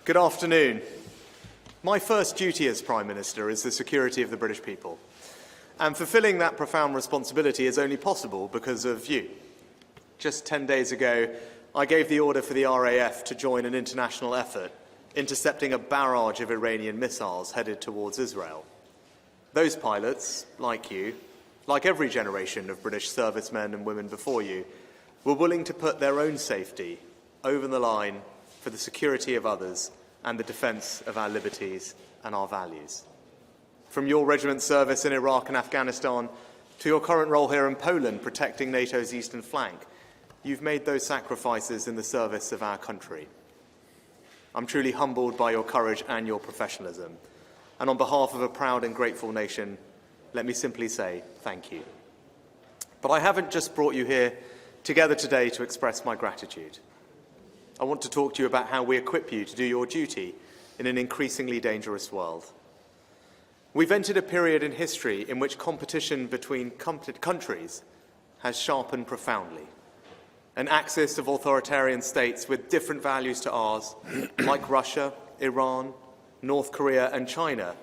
Good afternoon. My first duty as Prime Minister is the security of the British people. And fulfilling that profound responsibility is only possible because of you. Just 10 days ago, I gave the order for the RAF to join an international effort intercepting a barrage of Iranian missiles headed towards Israel. Those pilots, like you, like every generation of British servicemen and women before you, were willing to put their own safety over the line for the security of others and the defence of our liberties and our values. From your regiment's service in Iraq and Afghanistan to your current role here in Poland protecting NATO's eastern flank, you've made those sacrifices in the service of our country. I'm truly humbled by your courage and your professionalism. And on behalf of a proud and grateful nation, let me simply say thank you. But I haven't just brought you here together today to express my gratitude. I want to talk to you about how we equip you to do your duty in an increasingly dangerous world. We've entered a period in history in which competition between countries has sharpened profoundly. An axis of authoritarian states with different values to ours, like Russia, Iran, North Korea and China,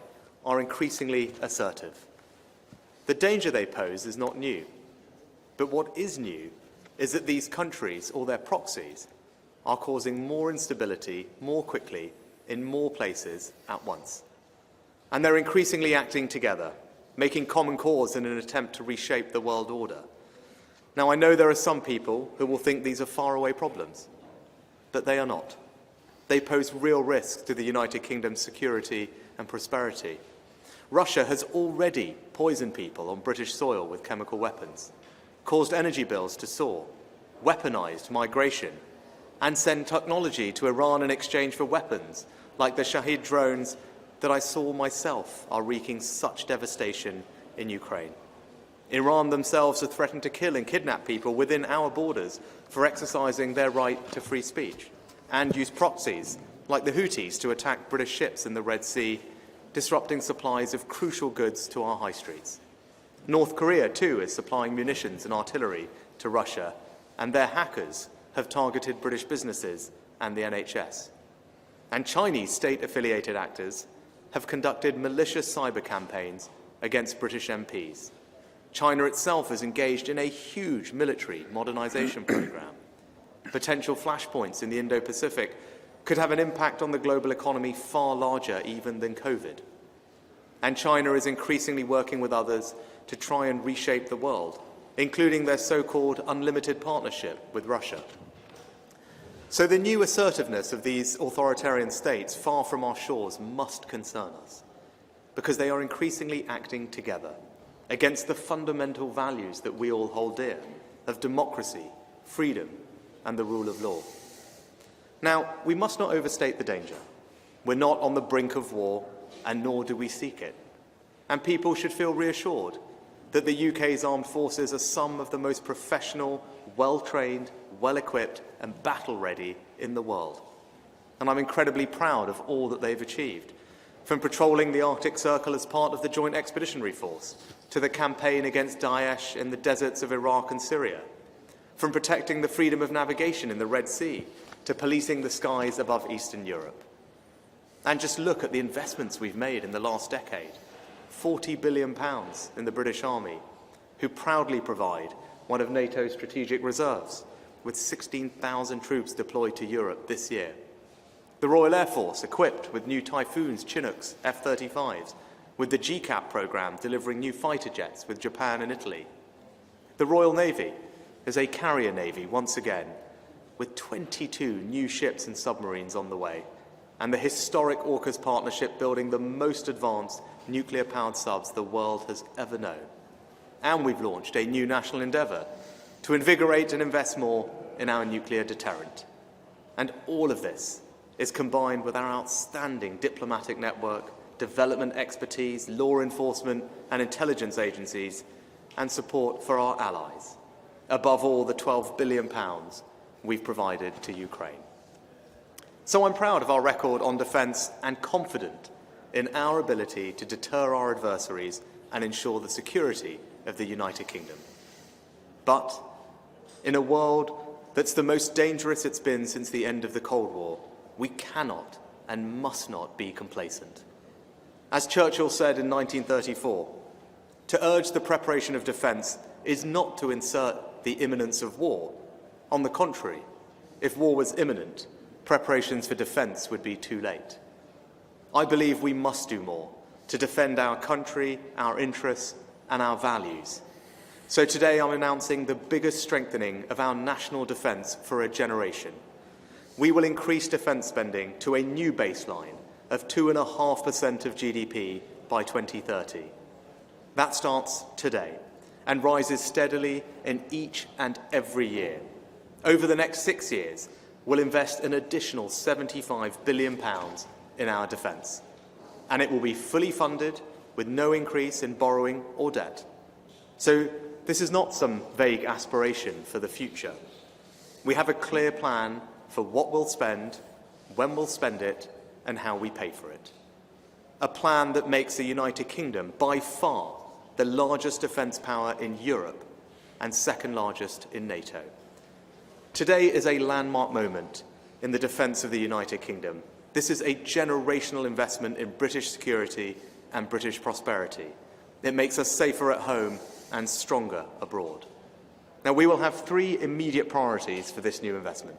are increasingly assertive. The danger they pose is not new. But what is new is that these countries, or their proxies, are causing more instability more quickly in more places at once. And they're increasingly acting together, making common cause in an attempt to reshape the world order. Now, I know there are some people who will think these are faraway problems, but they are not. They pose real risk to the United Kingdom's security and prosperity. Russia has already poisoned people on British soil with chemical weapons, caused energy bills to soar, weaponized migration, and send technology to Iran in exchange for weapons, like the Shahid drones that I saw myself are wreaking such devastation in Ukraine. Iran themselves have threatened to kill and kidnap people within our borders for exercising their right to free speech, and use proxies, like the Houthis, to attack British ships in the Red Sea, disrupting supplies of crucial goods to our high streets. North Korea, too, is supplying munitions and artillery to Russia, and their hackers have targeted British businesses and the NHS. And Chinese state-affiliated actors have conducted malicious cyber campaigns against British MPs. China itself is engaged in a huge military modernization program. Potential flashpoints in the Indo-Pacific could have an impact on the global economy far larger even than COVID. And China is increasingly working with others to try and reshape the world, including their so-called unlimited partnership with Russia. So the new assertiveness of these authoritarian states far from our shores must concern us, because they are increasingly acting together against the fundamental values that we all hold dear of democracy, freedom, and the rule of law. Now, we must not overstate the danger. We're not on the brink of war, and nor do we seek it. And people should feel reassured that the UK's armed forces are some of the most professional, well-trained, well-equipped and battle-ready in the world. And I'm incredibly proud of all that they've achieved, from patrolling the Arctic Circle as part of the Joint Expeditionary Force, to the campaign against Daesh in the deserts of Iraq and Syria, from protecting the freedom of navigation in the Red Sea, to policing the skies above Eastern Europe. And just look at the investments we've made in the last decade. £40 billion in the British Army, who proudly provide one of NATO's strategic reserves, with 16,000 troops deployed to Europe this year. The Royal Air Force, equipped with new Typhoons, Chinooks, F-35s, with the GCAP programme delivering new fighter jets with Japan and Italy. The Royal Navy is a carrier navy once again, with 22 new ships and submarines on the way, and the historic AUKUS partnership building the most advanced nuclear-powered subs the world has ever known. And we've launched a new national endeavour to invigorate and invest more in our nuclear deterrent. And all of this is combined with our outstanding diplomatic network, development expertise, law enforcement and intelligence agencies, and support for our allies. Above all, the £12 billion we've provided to Ukraine. So I'm proud of our record on defence and confident in our ability to deter our adversaries and ensure the security of the United Kingdom. But in a world that's the most dangerous it's been since the end of the Cold War, we cannot and must not be complacent. As Churchill said in 1934, to urge the preparation of defence is not to insert the imminence of war. On the contrary, if war was imminent, preparations for defence would be too late. I believe we must do more to defend our country, our interests, and our values. So today I'm announcing the biggest strengthening of our national defence for a generation. We will increase defence spending to a new baseline of 2.5% of GDP by 2030. That starts today and rises steadily in each and every year. Over the next 6 years, we'll invest an additional £75 billion in our defence, and it will be fully funded with no increase in borrowing or debt. So this is not some vague aspiration for the future. We have a clear plan for what we'll spend, when we'll spend it, and how we pay for it. A plan that makes the United Kingdom by far the largest defence power in Europe and second largest in NATO. Today is a landmark moment in the defence of the United Kingdom. This is a generational investment in British security and British prosperity. It makes us safer at home and stronger abroad. Now, we will have 3 immediate priorities for this new investment.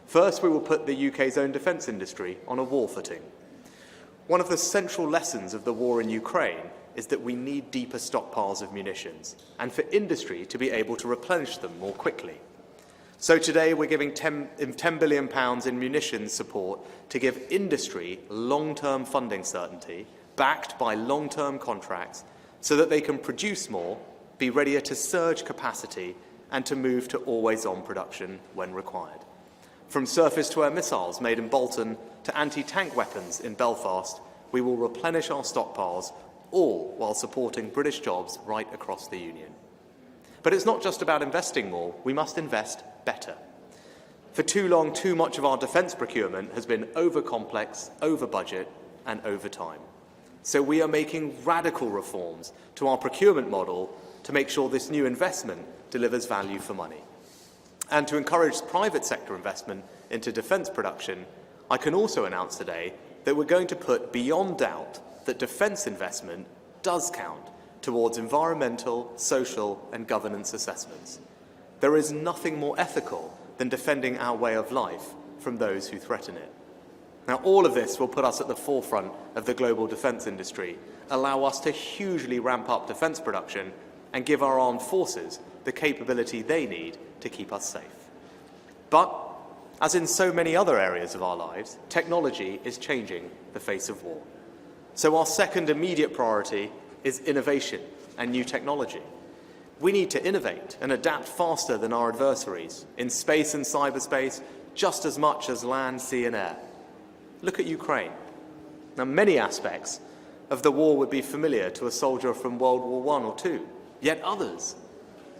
First, we will put the UK's own defence industry on a war footing. One of the central lessons of the war in Ukraine is that we need deeper stockpiles of munitions and for industry to be able to replenish them more quickly. So today we're giving £10 billion in munitions support to give industry long-term funding certainty, backed by long-term contracts, so that they can produce more, be readier to surge capacity, and to move to always-on production when required. From surface-to-air missiles made in Bolton to anti-tank weapons in Belfast, we will replenish our stockpiles, all while supporting British jobs right across the Union. But it's not just about investing more, we must invest better. For too long, too much of our defence procurement has been over-complex, over-budget, and over time. So we are making radical reforms to our procurement model to make sure this new investment delivers value for money. And to encourage private sector investment into defence production, I can also announce today that we're going to put beyond doubt that defence investment does count towards environmental, social, and governance assessments. There is nothing more ethical than defending our way of life from those who threaten it. Now, all of this will put us at the forefront of the global defence industry, allow us to hugely ramp up defence production, and give our armed forces the capability they need to keep us safe. But, as in so many other areas of our lives, technology is changing the face of war. So our second immediate priority is innovation and new technology. We need to innovate and adapt faster than our adversaries in space and cyberspace, just as much as land, sea, and air. Look at Ukraine. Now, many aspects of the war would be familiar to a soldier from World War I or II, yet others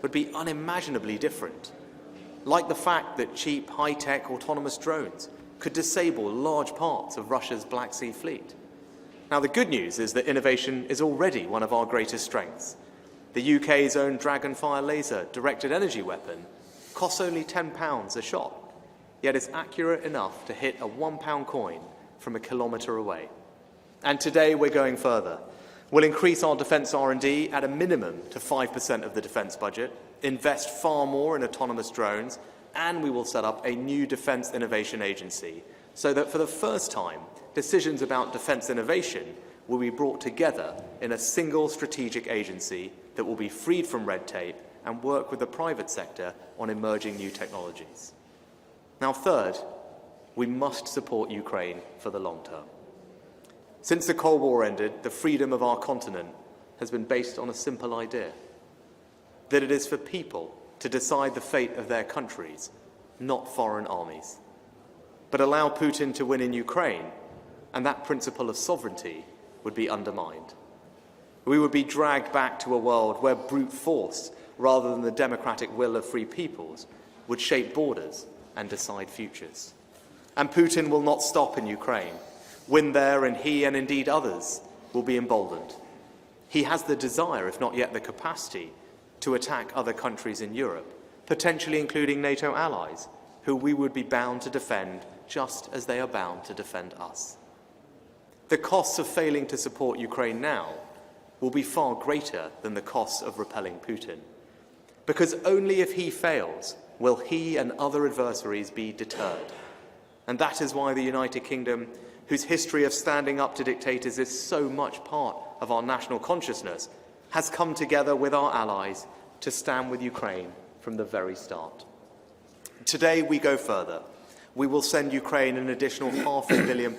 would be unimaginably different, like the fact that cheap, high-tech autonomous drones could disable large parts of Russia's Black Sea fleet. Now, the good news is that innovation is already one of our greatest strengths. The UK's own Dragonfire laser-directed energy weapon costs only £10 a shot, yet it's accurate enough to hit a £1 coin from a kilometre away. And today we're going further. We'll increase our defence R&D at a minimum to 5% of the defence budget, invest far more in autonomous drones, and we will set up a new Defence Innovation Agency so that for the first time, decisions about defence innovation will be brought together in a single strategic agency that will be freed from red tape and work with the private sector on emerging new technologies. Now, third, we must support Ukraine for the long term. Since the Cold War ended, the freedom of our continent has been based on a simple idea, that it is for people to decide the fate of their countries, not foreign armies. But allow Putin to win in Ukraine, and that principle of sovereignty would be undermined. We would be dragged back to a world where brute force, rather than the democratic will of free peoples, would shape borders and decide futures. And Putin will not stop in Ukraine. Win there, and he, and indeed others, will be emboldened. He has the desire, if not yet the capacity, to attack other countries in Europe, potentially including NATO allies, who we would be bound to defend just as they are bound to defend us. The costs of failing to support Ukraine now will be far greater than the costs of repelling Putin, because only if he fails will he and other adversaries be deterred. And that is why the United Kingdom, whose history of standing up to dictators is so much part of our national consciousness, has come together with our allies to stand with Ukraine from the very start. Today we go further. We will send Ukraine an additional £500 million,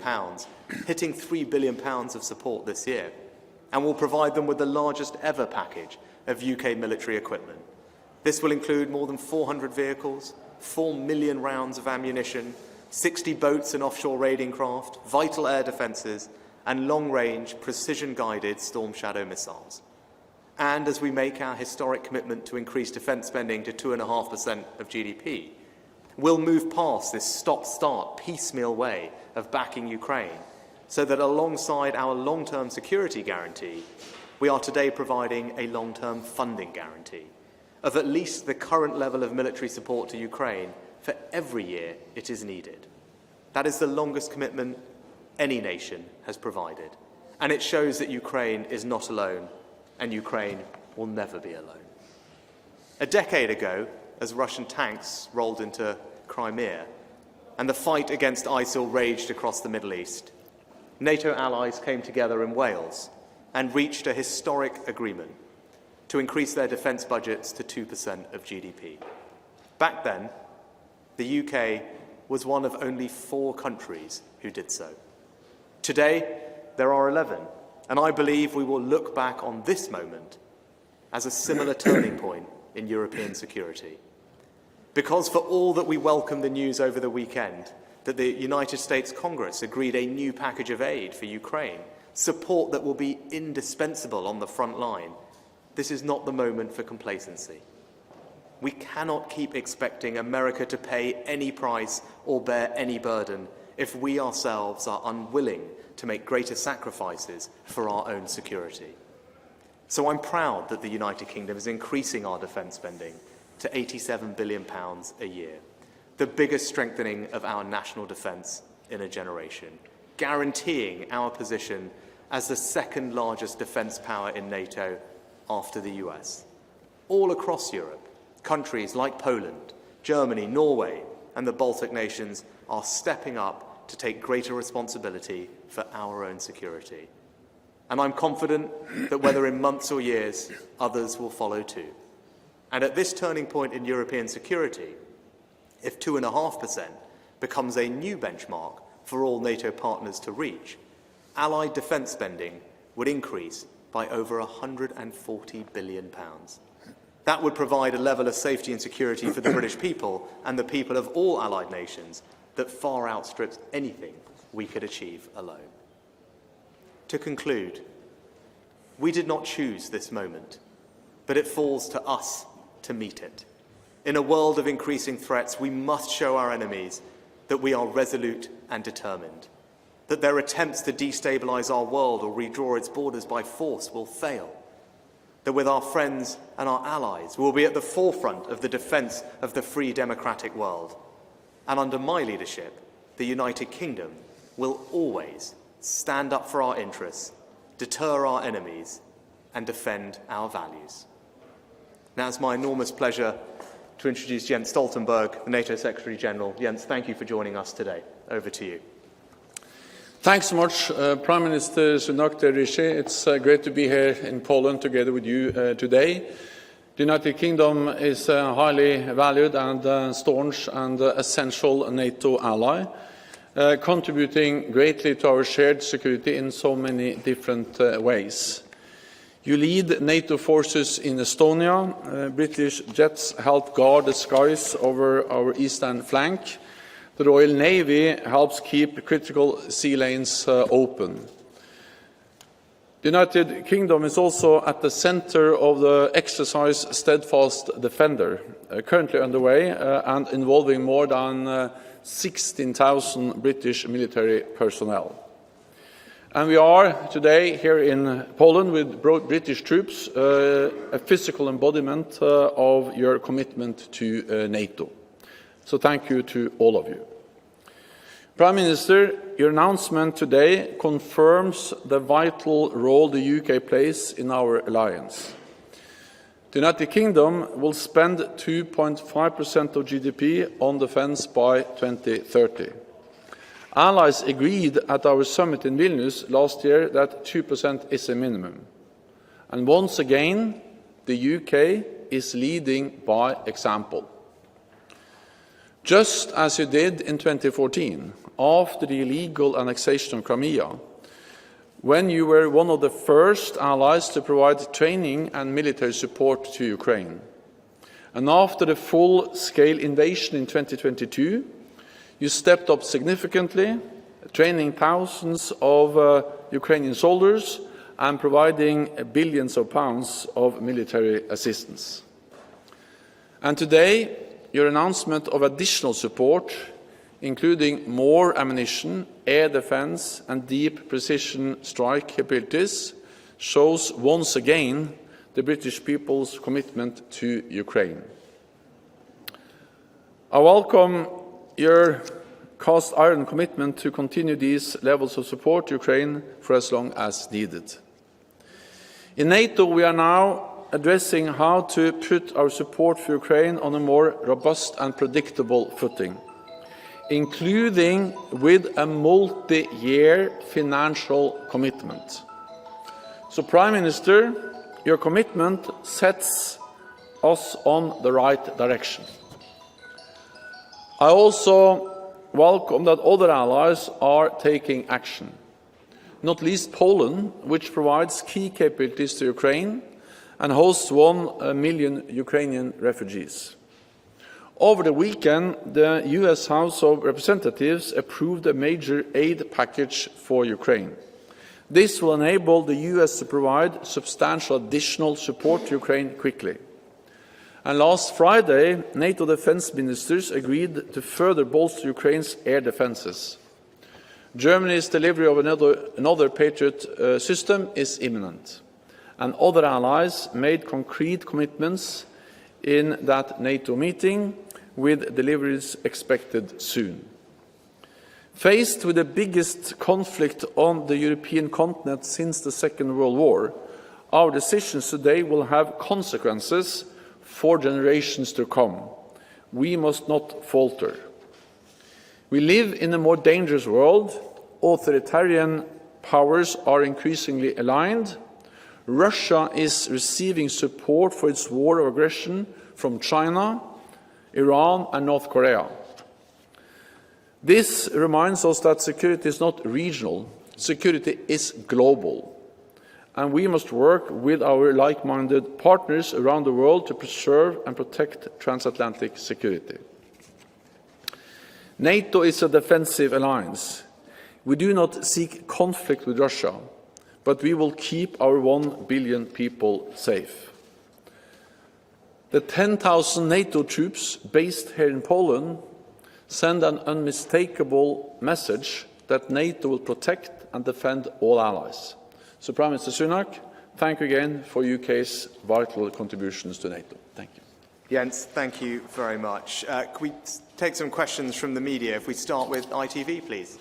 hitting £3 billion of support this year, and will provide them with the largest ever package of UK military equipment. This will include more than 400 vehicles, 4 million rounds of ammunition, 60 boats and offshore raiding craft, vital air defences, and long-range, precision-guided Storm Shadow missiles. And as we make our historic commitment to increase defence spending to 2.5% of GDP, we'll move past this stop-start, piecemeal way of backing Ukraine, so that alongside our long-term security guarantee, we are today providing a long-term funding guarantee of at least the current level of military support to Ukraine for every year it is needed. That is the longest commitment any nation has provided, and it shows that Ukraine is not alone, and Ukraine will never be alone. A decade ago, as Russian tanks rolled into Crimea and the fight against ISIL raged across the Middle East, NATO allies came together in Wales and reached a historic agreement to increase their defence budgets to 2% of GDP. Back then, the UK was one of only 4 countries who did so. Today, there are 11, and I believe we will look back on this moment as a similar turning point in European security. Because for all that we welcome the news over the weekend that the United States Congress agreed a new package of aid for Ukraine, support that will be indispensable on the front line, this is not the moment for complacency. We cannot keep expecting America to pay any price or bear any burden if we ourselves are unwilling to make greater sacrifices for our own security. So I'm proud that the United Kingdom is increasing our defence spending to £87 billion a year, the biggest strengthening of our national defence in a generation, guaranteeing our position as the second largest defence power in NATO after the US. All across Europe, countries like Poland, Germany, Norway, and the Baltic nations are stepping up to take greater responsibility for our own security. And I'm confident that whether in months or years, others will follow too. And at this turning point in European security, if 2.5% becomes a new benchmark for all NATO partners to reach, Allied defence spending would increase by over £140 billion. That would provide a level of safety and security for the British people and the people of all Allied nations that far outstrips anything we could achieve alone. To conclude, we did not choose this moment, but it falls to us to meet it. In a world of increasing threats, we must show our enemies that we are resolute and determined, that their attempts to destabilise our world or redraw its borders by force will fail, that with our friends and our allies, we will be at the forefront of the defence of the free democratic world. And under my leadership, the United Kingdom will always stand up for our interests, deter our enemies, and defend our values. Now it's my enormous pleasure to introduce Jens Stoltenberg, the NATO Secretary-General. Jens, thank you for joining us today. Over to you. Thanks so much, Prime Minister Sunak and Rishi. It's great to be here in Poland together with you today. The United Kingdom is a highly valued and staunch and essential NATO ally, contributing greatly to our shared security in so many different ways. You lead NATO forces in Estonia. British jets help guard the skies over our eastern flank. The Royal Navy helps keep critical sea lanes open. The United Kingdom is also at the centre of the exercise Steadfast Defender, currently underway and involving more than 16,000 British military personnel. And we are today here in Poland with British troops, a physical embodiment of your commitment to NATO. So thank you to all of you. Prime Minister, your announcement today confirms the vital role the UK plays in our alliance. The United Kingdom will spend 2.5% of GDP on defence by 2030. Allies agreed at our summit in Vilnius last year that 2% is a minimum. And once again, the UK is leading by example. Just as you did in 2014, after the illegal annexation of Crimea, when you were one of the first allies to provide training and military support to Ukraine. And after the full-scale invasion in 2022, you stepped up significantly, training thousands of Ukrainian soldiers and providing billions of pounds of military assistance. And today, your announcement of additional support, including more ammunition, air defence and deep precision strike capabilities, shows once again the British people's commitment to Ukraine. I welcome your cast iron commitment to continue these levels of support to Ukraine for as long as needed. In NATO, we are now addressing how to put our support for Ukraine on a more robust and predictable footing, including with a multi-year financial commitment. So, Prime Minister, your commitment sets us on the right direction. I also welcome that other allies are taking action, not least Poland, which provides key capabilities to Ukraine and hosts 1 million Ukrainian refugees. Over the weekend, the US House of Representatives approved a major aid package for Ukraine. This will enable the US to provide substantial additional support to Ukraine quickly. And last Friday, NATO defence ministers agreed to further bolster Ukraine's air defences. Germany's delivery of another Patriot system is imminent, and other allies made concrete commitments in that NATO meeting, with deliveries expected soon. Faced with the biggest conflict on the European continent since the Second World War, our decisions today will have consequences for generations to come. We must not falter. We live in a more dangerous world. Authoritarian powers are increasingly aligned. Russia is receiving support for its war of aggression from China, Iran and North Korea. This reminds us that security is not regional, security is global. And we must work with our like-minded partners around the world to preserve and protect transatlantic security. NATO is a defensive alliance. We do not seek conflict with Russia, but we will keep our 1 billion people safe. The 10,000 NATO troops based here in Poland send an unmistakable message that NATO will protect and defend all allies. So, Prime Minister Sunak, thank you again for UK's vital contributions to NATO. Thank you. Jens, thank you very much. Can we take some questions from the media? If we start with ITV, please.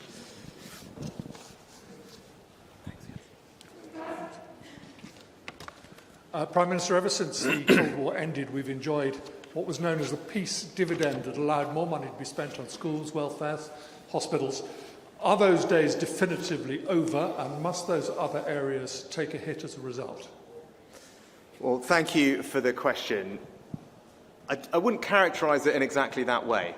Prime Minister, ever since the Cold War ended, we've enjoyed what was known as the peace dividend that allowed more money to be spent on schools, welfare, hospitals. Are those days definitively over, and must those other areas take a hit as a result? Well, thank you for the question. I wouldn't characterise it in exactly that way,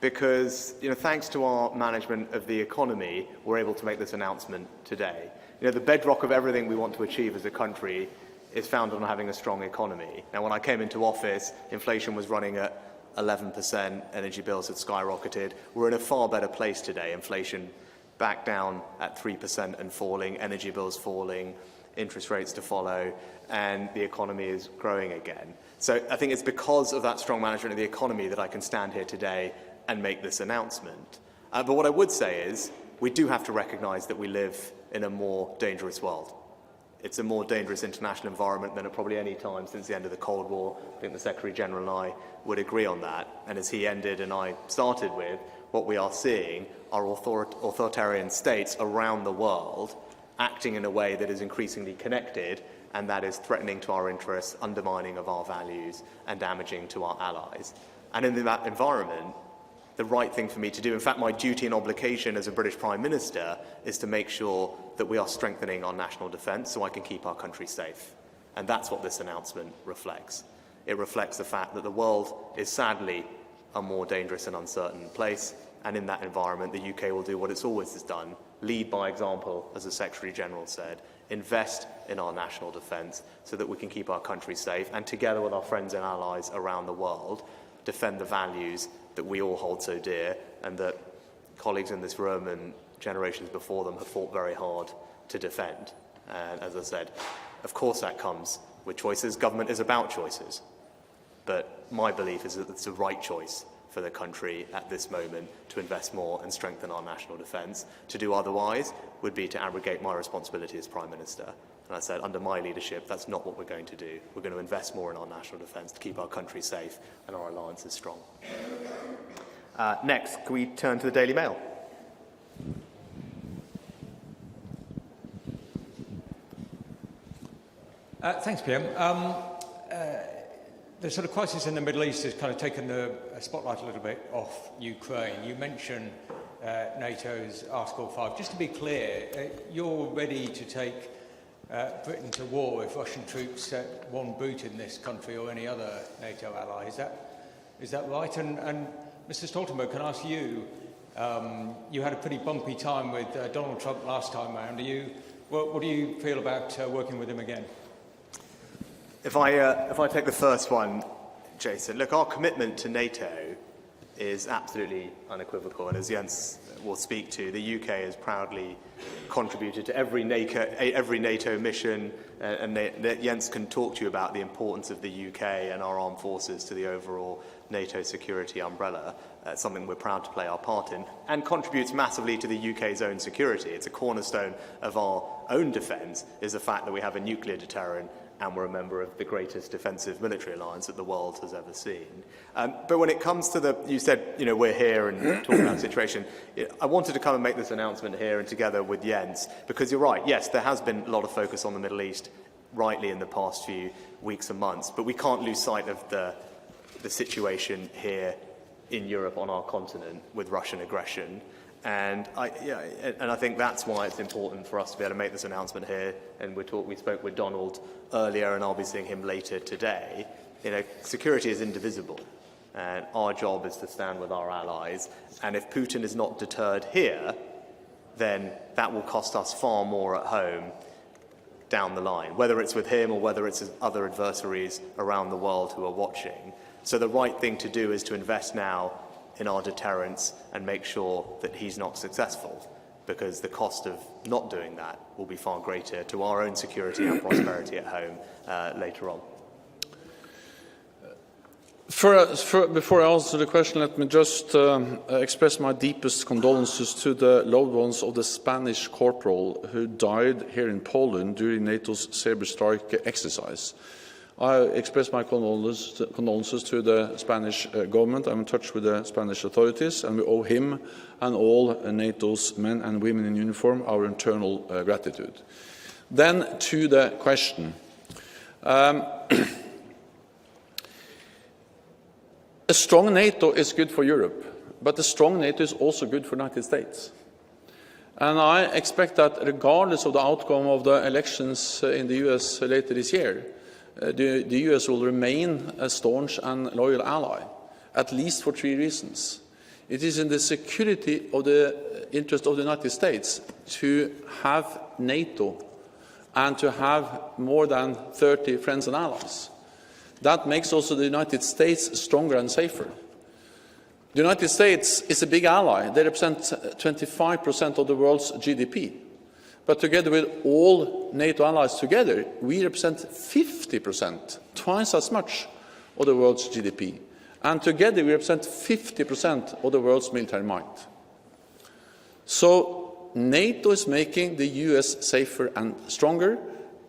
because thanks to our management of the economy, we're able to make this announcement today. The bedrock of everything we want to achieve as a country is founded on having a strong economy. Now, when I came into office, inflation was running at 11%, energy bills had skyrocketed. We're in a far better place today. Inflation back down at 3% and falling, energy bills falling, interest rates to follow, and the economy is growing again. So I think it's because of that strong management of the economy that I can stand here today and make this announcement. But what I would say is we do have to recognise that we live in a more dangerous world. It's a more dangerous international environment than at probably any time since the end of the Cold War. I think the Secretary-General and I would agree on that. And as he ended and I started with, what we are seeing are authoritarian states around the world acting in a way that is increasingly connected and that is threatening to our interests, undermining of our values, and damaging to our allies. And in that environment, the right thing for me to do, in fact, my duty and obligation as a British Prime Minister, is to make sure that we are strengthening our national defence so I can keep our country safe. And that's what this announcement reflects. It reflects the fact that the world is sadly a more dangerous and uncertain place, and in that environment, the UK will do what it's always done: lead by example, as the Secretary-General said, invest in our national defence so that we can keep our country safe, and together with our friends and allies around the world, defend the values that we all hold so dear and that colleagues in this room and generations before them have fought very hard to defend. And as I said, of course that comes with choices. Government is about choices. But my belief is that it's the right choice for the country at this moment to invest more and strengthen our national defence. To do otherwise would be to abrogate my responsibility as Prime Minister. And I said, under my leadership, that's not what we're going to do. We're going to invest more in our national defence to keep our country safe and our alliances strong. Next, can we turn to the Daily Mail? Thanks, PM. The sort of crisis in the Middle East has kind of taken the spotlight a little bit off Ukraine. You mentioned NATO's Article 5. Just to be clear, you're ready to take Britain to war if Russian troops set one boot in this country or any other NATO ally. Is that right? And Mr. Stoltenberg, can I ask you, you had a pretty bumpy time with Donald Trump last time round. What do you feel about working with him again? If I take the first one, Jason, look, our commitment to NATO is absolutely unequivocal, and as Jens will speak to, the UK has proudly contributed to every NATO mission, and Jens can talk to you about the importance of the UK and our armed forces to the overall NATO security umbrella. Something we're proud to play our part in, and contributes massively to the UK's own security. It's a cornerstone of our own defence, is the fact that we have a nuclear deterrent and we're a member of the greatest defensive military alliance that the world has ever seen. But when it comes to you said, we're here and talking about the situation, I wanted to come and make this announcement here and together with Jens, because you're right, yes, there has been a lot of focus on the Middle East, rightly, in the past few weeks and months, but we can't lose sight of the situation here in Europe, on our continent, with Russian aggression. And I think that's why it's important for us to be able to make this announcement here. And we spoke with Donald earlier, and I'll be seeing him later today. Security is indivisible, and our job is to stand with our allies. And if Putin is not deterred here, then that will cost us far more at home down the line, whether it's with him or whether it's other adversaries around the world who are watching. So the right thing to do is to invest now in our deterrence and make sure that he's not successful, because the cost of not doing that will be far greater to our own security and prosperity at home later on. Before I answer the question, let me just express my deepest condolences to the loved ones of the Spanish corporal who died here in Poland during NATO's Sabre Strike exercise. I express my condolences to the Spanish government. I'm in touch with the Spanish authorities, and we owe him and all NATO's men and women in uniform our eternal gratitude. Then to the question. A strong NATO is good for Europe, but a strong NATO is also good for the United States. And I expect that regardless of the outcome of the elections in the US later this year, the US will remain a staunch and loyal ally, at least for 3 reasons. It is in the security of the interest of the United States to have NATO and to have more than 30 friends and allies. That makes also the United States stronger and safer. The United States is a big ally. They represent 25% of the world's GDP. But together with all NATO allies together, we represent 50%, twice as much of the world's GDP. And together we represent 50% of the world's military might. So NATO is making the US safer and stronger.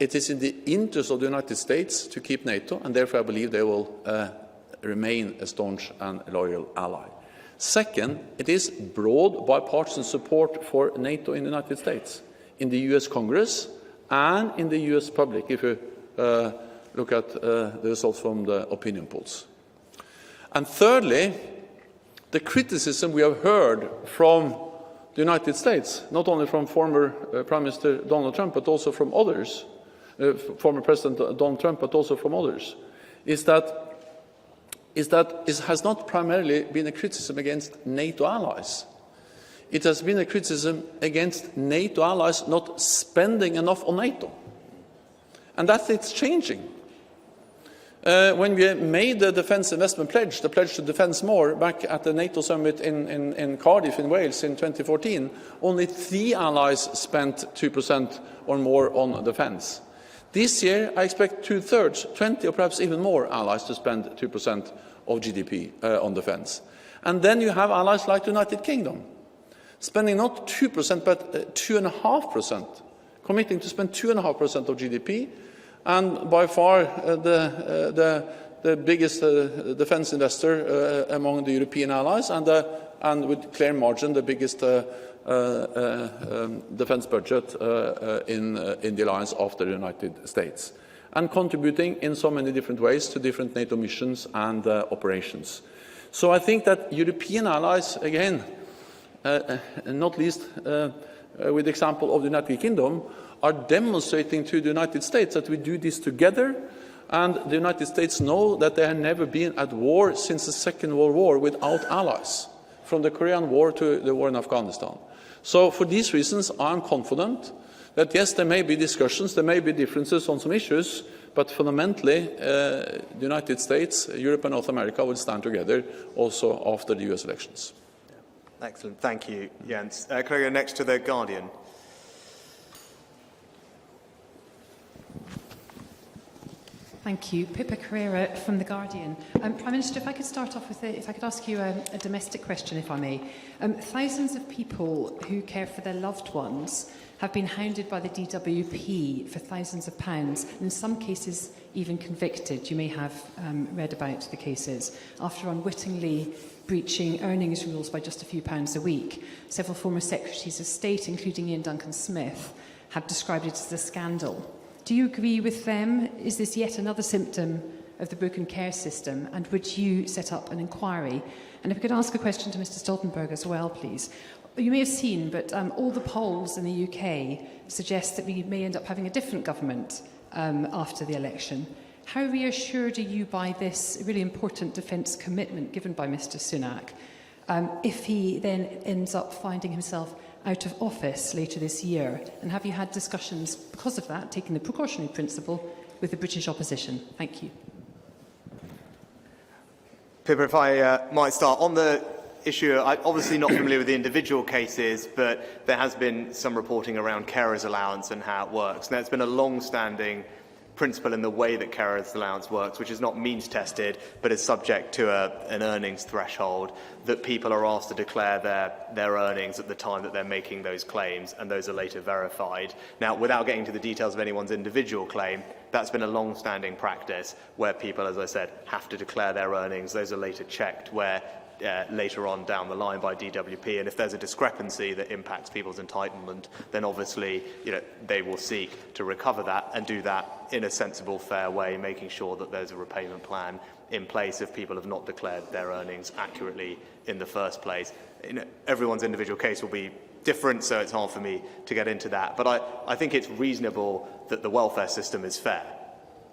it is in the interest of the United States to keep NATO, and therefore I believe they will remain a staunch and loyal ally. Second, it is broad bipartisan support for NATO in the United States, in the US Congress and in the US public, if you look at the results from the opinion polls. And thirdly, the criticism we have heard from the United States, not only from former Prime Minister Donald Trump, but also from others, former President Donald Trump, but also from others, is that it has not primarily been a criticism against NATO allies. It has been a criticism against NATO allies not spending enough on NATO. And that it's changing. When we made the defence investment pledge, the pledge to defence more, back at the NATO summit in Cardiff in Wales in 2014, only 3 allies spent 2% or more on defence. This year, I expect 2/3, 20 or perhaps even more allies to spend 2% of GDP on defence. And then you have allies like the United Kingdom, spending not 2% but 2.5%, committing to spend 2.5% of GDP, and by far the biggest defence investor among the European allies, and with clear margin the biggest defence budget in the alliance after the United States, and contributing in so many different ways to different NATO missions and operations. So I think that European allies, again, not least with the example of the United Kingdom, are demonstrating to the United States that we do this together, and the United States know that they have never been at war since the Second World War without allies, from the Korean War to the war in Afghanistan. So for these reasons, I am confident that yes, there may be discussions, there may be differences on some issues, but fundamentally the United States, Europe and North America will stand together also after the US elections. Excellent. Thank you, Jens. Can I go next to The Guardian? Thank you. Pippa Carrera from The Guardian. Prime Minister, if I could start off with if I could ask you a domestic question, if I may. Thousands of people who care for their loved ones have been hounded by the DWP for thousands of pounds, and in some cases even convicted. You may have read about the cases, after unwittingly breaching earnings rules by just a few pounds a week. Several former Secretaries of State, including Ian Duncan-Smith, have described it as a scandal. Do you agree with them? Is this yet another symptom of the broken care system? And would you set up an inquiry? And if I could ask a question to Mr. Stoltenberg as well, please. You may have seen, but all the polls in the UK suggest that we may end up having a different government after the election. How reassured are you by this really important defence commitment given by Mr. Sunak if he then ends up finding himself out of office later this year? And have you had discussions, because of that, taking the precautionary principle with the British opposition? Thank you. Pippa, if I might start. On the issue, I'm obviously not familiar with the individual cases, but there has been some reporting around carers' allowance and how it works. Now, it's been a long-standing principle in the way that carers' allowance works, which is not means-tested, but is subject to an earnings threshold, that people are asked to declare their earnings at the time that they're making those claims, and those are later verified. Now, without getting to the details of anyone's individual claim, that's been a long-standing practice where people, as I said, have to declare their earnings. Those are later checked where later on down the line by DWP, and if there's a discrepancy that impacts people's entitlement, then obviously they will seek to recover that and do that in a sensible, fair way, making sure that there's a repayment plan in place if people have not declared their earnings accurately in the first place. Everyone's individual case will be different, so it's hard for me to get into that. But I think it's reasonable that the welfare system is fair.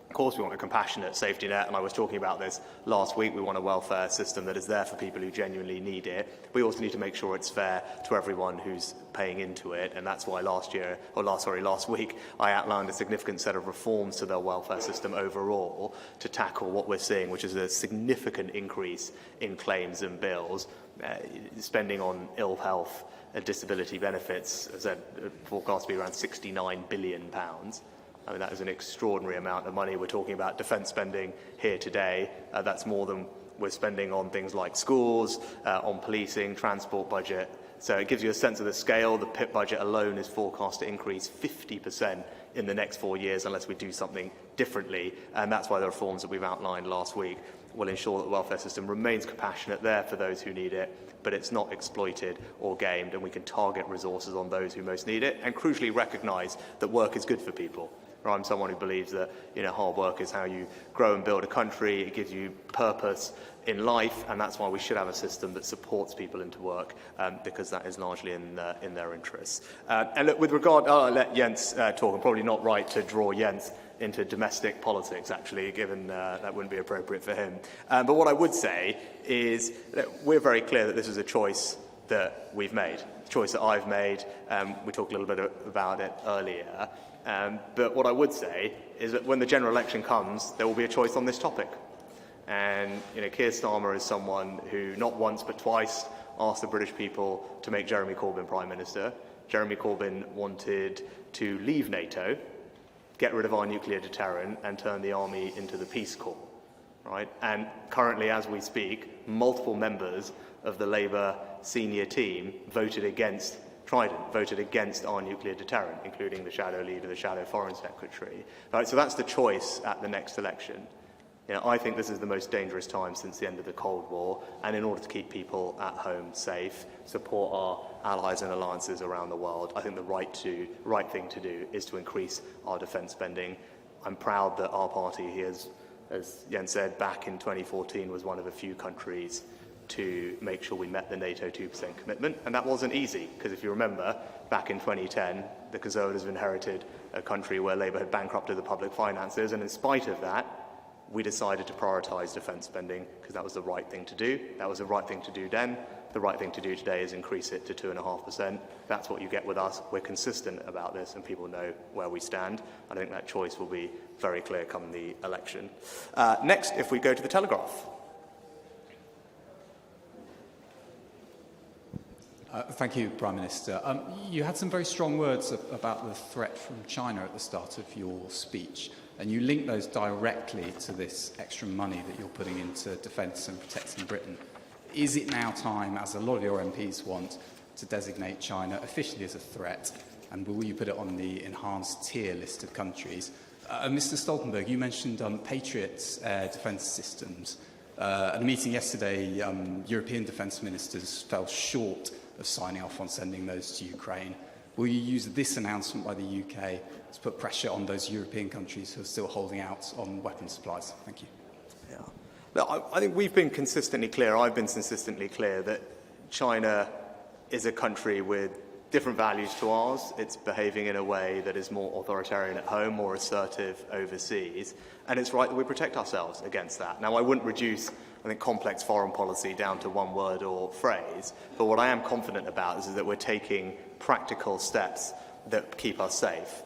Of course, we want a compassionate safety net, and I was talking about this last week. We want a welfare system that is there for people who genuinely need it. We also need to make sure it's fair to everyone who's paying into it, and that's why last week, I outlined a significant set of reforms to the welfare system overall to tackle what we're seeing, which is a significant increase in claims and bills, spending on ill health and disability benefits, as I said, forecast to be around £69 billion. I mean, that is an extraordinary amount of money. We're talking about defence spending here today. That's more than we're spending on things like schools, on policing, transport budget. So it gives you a sense of the scale. The PIP budget alone is forecast to increase 50% in the next 4 years unless we do something differently. And that's why the reforms that we've outlined last week will ensure that the welfare system remains compassionate there for those who need it, but it's not exploited or gamed, and we can target resources on those who most need it, and crucially recognise that work is good for people. I'm someone who believes that hard work is how you grow and build a country. It gives you purpose in life, and that's why we should have a system that supports people into work, because that is largely in their interests. And look, with regard, I'll let Jens talk. I'm probably not right to draw Jens into domestic politics, actually, given that wouldn't be appropriate for him. But what I would say is that we're very clear that this is a choice that we've made, a choice that I've made. We talked a little bit about it earlier. But what I would say is that when the general election comes, there will be a choice on this topic. And Keir Starmer is someone who not once but twice asked the British people to make Jeremy Corbyn Prime Minister. Jeremy Corbyn wanted to leave NATO, get rid of our nuclear deterrent, and turn the army into the Peace Corps. Right? And currently, as we speak, multiple members of the Labour senior team voted against Trident, voted against our nuclear deterrent, including the shadow leader, the shadow foreign secretary. Right, so that's the choice at the next election. I think this is the most dangerous time since the end of the Cold War, and in order to keep people at home safe, support our allies and alliances around the world, I think the right thing to do is to increase our defence spending. I'm proud that our party, as Jens said, back in 2014 was one of a few countries to make sure we met the NATO 2% commitment. And that wasn't easy, because if you remember, back in 2010, the Conservatives inherited a country where Labour had bankrupted the public finances, and in spite of that, we decided to prioritise defence spending, because that was the right thing to do. That was the right thing to do then. The right thing to do today is increase it to 2.5%. That's what you get with us. We're consistent about this, and people know where we stand. I think that choice will be very clear come the election. Next, if we go to the Telegraph. Thank you, Prime Minister. You had some very strong words about the threat from China at the start of your speech, and you linked those directly to this extra money that you're putting into defence and protecting Britain. Is it now time, as a lot of your MPs want, to designate China officially as a threat, and will you put it on the enhanced tier list of countries? Mr. Stoltenberg, you mentioned Patriot defence systems. At a meeting yesterday, European defence ministers fell short of signing off on sending those to Ukraine. Will you use this announcement by the UK to put pressure on those European countries who are still holding out on weapons supplies? Thank you. Yeah. No, I think we've been consistently clear, I've been consistently clear, that China is a country with different values to ours. It's behaving in a way that is more authoritarian at home, more assertive overseas, and it's right that we protect ourselves against that. Now, I wouldn't reduce, complex foreign policy down to one word or phrase, but what I am confident about is that we're taking practical steps that keep us safe.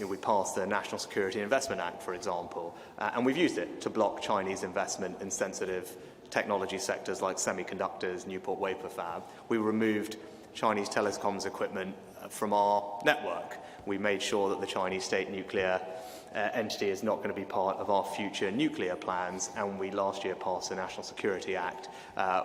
We passed the National Security Investment Act, for example, and we've used it to block Chinese investment in sensitive technology sectors like semiconductors, Newport wafer fab. We removed Chinese telecoms equipment from our network. We made sure that the Chinese state nuclear entity is not going to be part of our future nuclear plans, and we last year passed the National Security Act,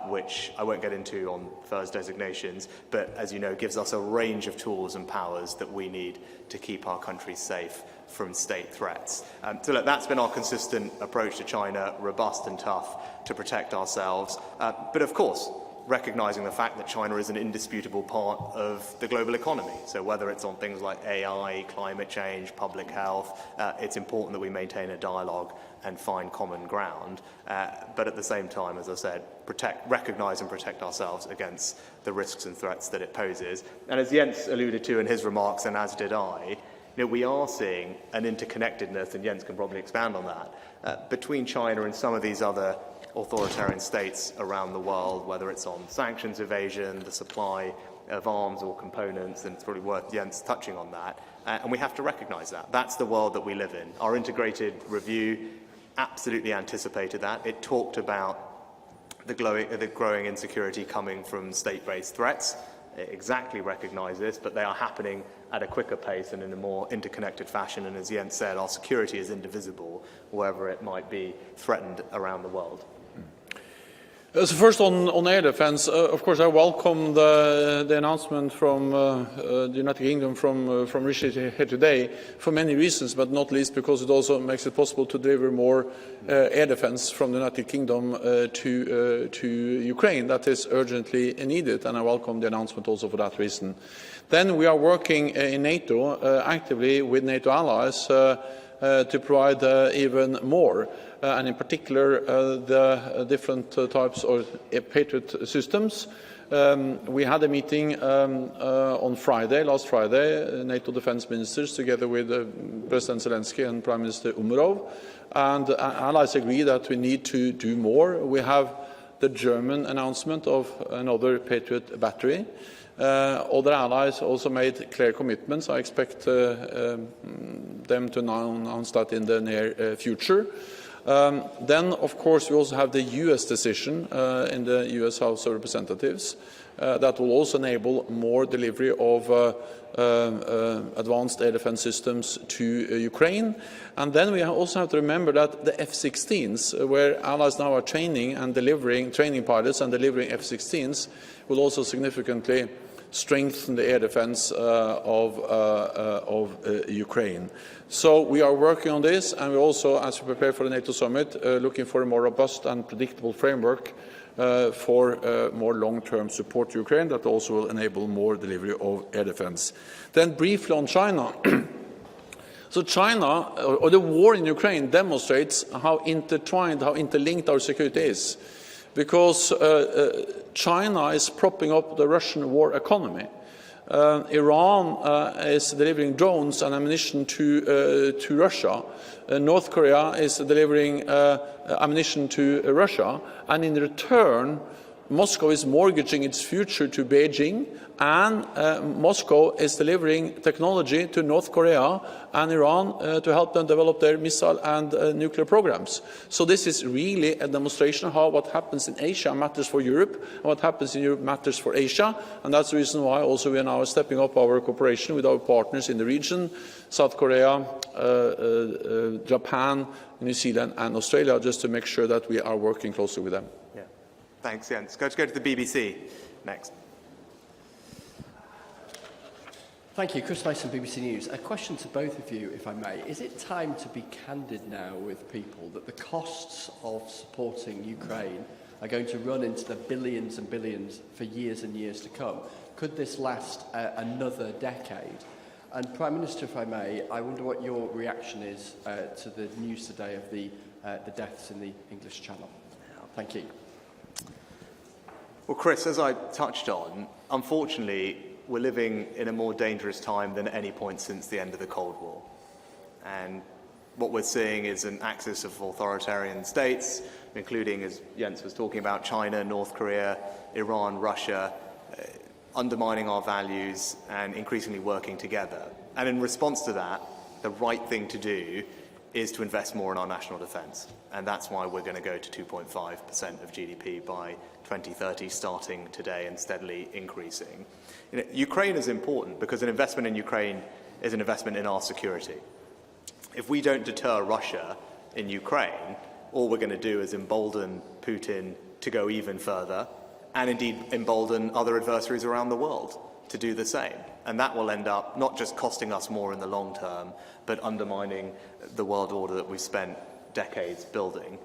which I won't get into on first designations, but as you know, gives us a range of tools and powers that we need to keep our country safe from state threats. So look, that's been our consistent approach to China, robust and tough to protect ourselves, but of course, recognising the fact that China is an indisputable part of the global economy. So whether it's on things like AI, climate change, public health, it's important that we maintain a dialogue and find common ground. But at the same time, as I said, recognise and protect ourselves against the risks and threats that it poses. And as Jens alluded to in his remarks, and as did I, we are seeing an interconnectedness, and Jens can probably expand on that, between China and some of these other authoritarian states around the world, whether it's on sanctions evasion, the supply of arms or components, and it's probably worth Jens touching on that. And we have to recognise that. That's the world that we live in. Our integrated review absolutely anticipated that. It talked about the growing insecurity coming from state-based threats. It exactly recognise this, but they are happening at a quicker pace and in a more interconnected fashion. And as Jens said, our security is indivisible wherever it might be threatened around the world. So first on air defence, of course I welcome the announcement from the United Kingdom from Rishi here today for many reasons, but not least because it also makes it possible to deliver more air defence from the United Kingdom to Ukraine. That is urgently needed, and I welcome the announcement also for that reason. Then we are working in NATO actively with NATO allies to provide even more. And in particular, the different types of Patriot systems. We had a meeting on Friday, last Friday, NATO defense ministers, together with President Zelensky and Prime Minister Umarov, and allies agree that we need to do more. We have the German announcement of another Patriot battery. Other allies also made clear commitments. I expect them to announce that in the near future. Then, of course, we also have the US decision in the US House of Representatives that will also enable more delivery of advanced air defense systems to Ukraine. And then we also have to remember that the F-16s, where allies now are training pilots and delivering F-16s, will also significantly strengthen the air defense of Ukraine. So we are working on this, and we also, as we prepare for the NATO summit, looking for a more robust and predictable framework for more long-term support to Ukraine that also will enable more delivery of air defense. Then briefly on China. So China, or the war in Ukraine, demonstrates how intertwined, how interlinked our security is. Because China is propping up the Russian war economy. Iran is delivering drones and ammunition to Russia. North Korea is delivering ammunition to Russia. And in return, Moscow is mortgaging its future to Beijing, and Moscow is delivering technology to North Korea and Iran to help them develop their missile and nuclear programs. So this is really a demonstration of how what happens in Asia matters for Europe, and what happens in Europe matters for Asia. And that's the reason why also we are now stepping up our cooperation with our partners in the region, South Korea, Japan, New Zealand and Australia, just to make sure that we are working closely with them. Yeah. Thanks, Jens. Go to the BBC next. Thank you. Chris Mason, BBC News. A question to both of you, if I may. Is it time to be candid now with people that the costs of supporting Ukraine are going to run into the billions and billions for years and years to come? Could this last another decade? And Prime Minister, if I may, I wonder what your reaction is to the news today of the deaths in the English Channel. Thank you. Well, Chris, as I touched on, unfortunately, we're living in a more dangerous time than at any point since the end of the Cold War. And what we're seeing is an axis of authoritarian states, including, as Jens was talking about, China, North Korea, Iran, Russia, undermining our values and increasingly working together. And in response to that, the right thing to do is to invest more in our national defence. And that's why we're going to go to 2.5% of GDP by 2030, starting today and steadily increasing. You know, Ukraine is important because an investment in Ukraine is an investment in our security. If we don't deter Russia in Ukraine, all we're going to do is embolden Putin to go even further, and indeed embolden other adversaries around the world to do the same. And that will end up not just costing us more in the long term, but undermining the world order that we've spent decades building,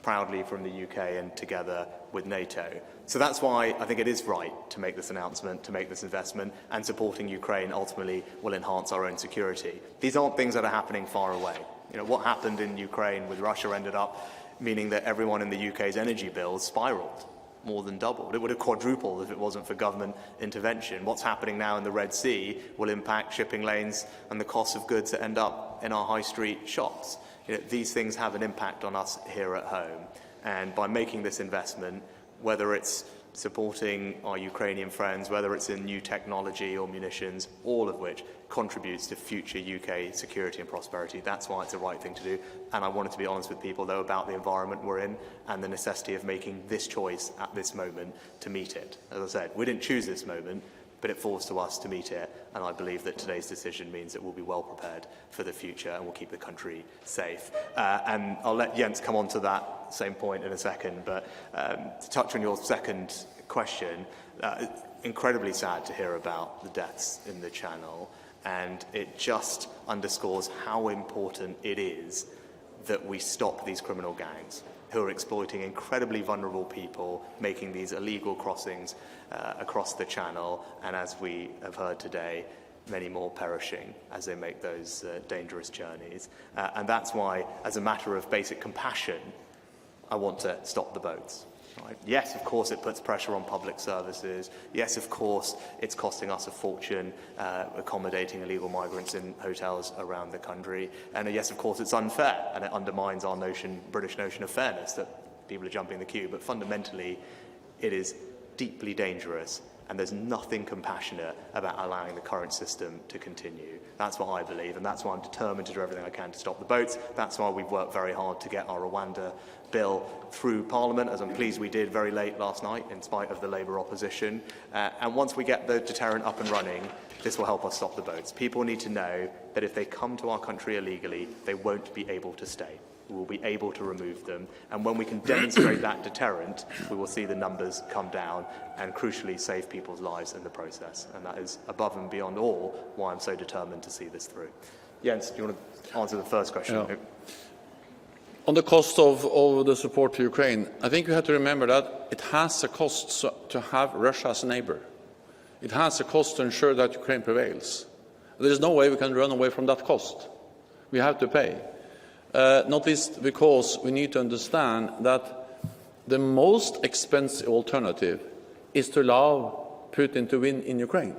proudly from the UK and together with NATO. So that's why I think it is right to make this announcement, to make this investment, and supporting Ukraine ultimately will enhance our own security. These aren't things that are happening far away. You know, what happened in Ukraine with Russia ended up meaning that everyone in the UK's energy bills spiraled, more than doubled. It would have quadrupled if it wasn't for government intervention. What's happening now in the Red Sea will impact shipping lanes and the cost of goods that end up in our high street shops. You know, these things have an impact on us here at home. And by making this investment, whether it's supporting our Ukrainian friends, whether it's in new technology or munitions, all of which contributes to future UK security and prosperity. That's why it's the right thing to do. And I wanted to be honest with people, though, about the environment we're in and the necessity of making this choice at this moment to meet it. As I said, we didn't choose this moment, but it falls to us to meet it. And I believe that today's decision means that we'll be well prepared for the future and we'll keep the country safe. And I'll let Jens come on to that that same point in a second, but to touch on your second question, incredibly sad to hear about the deaths in the Channel, and it just underscores how important it is that we stop these criminal gangs who are exploiting incredibly vulnerable people, making these illegal crossings across the Channel, and as we have heard today, many more perishing as they make those dangerous journeys. And that's why, as a matter of basic compassion, I want to stop the boats. Right? Yes, of course, it puts pressure on public services. Yes, of course, it's costing us a fortune accommodating illegal migrants in hotels around the country. And yes, of course, it's unfair, and it undermines our British notion of fairness, that people are jumping the queue. But fundamentally, it is deeply dangerous, and there's nothing compassionate about allowing the current system to continue. That's what I believe, and that's why I'm determined to do everything I can to stop the boats. That's why we've worked very hard to get our Rwanda bill through Parliament, as I'm pleased we did very late last night, in spite of the Labour opposition. And once we get the deterrent up and running, this will help us stop the boats. People need to know that if they come to our country illegally, they won't be able to stay. We will be able to remove them. And when we can demonstrate that deterrent, we will see the numbers come down and, crucially, save people's lives in the process. And that is above and beyond all why I'm so determined to see this through. Jens, do you want to answer the first question? Yeah. On the cost of the support to Ukraine, I think we have to remember that it has a cost to have Russia as a neighbour. It has a cost to ensure that Ukraine prevails. There is no way we can run away from that cost. We have to pay. Not least because we need to understand that the most expensive alternative is to allow Putin to win in Ukraine.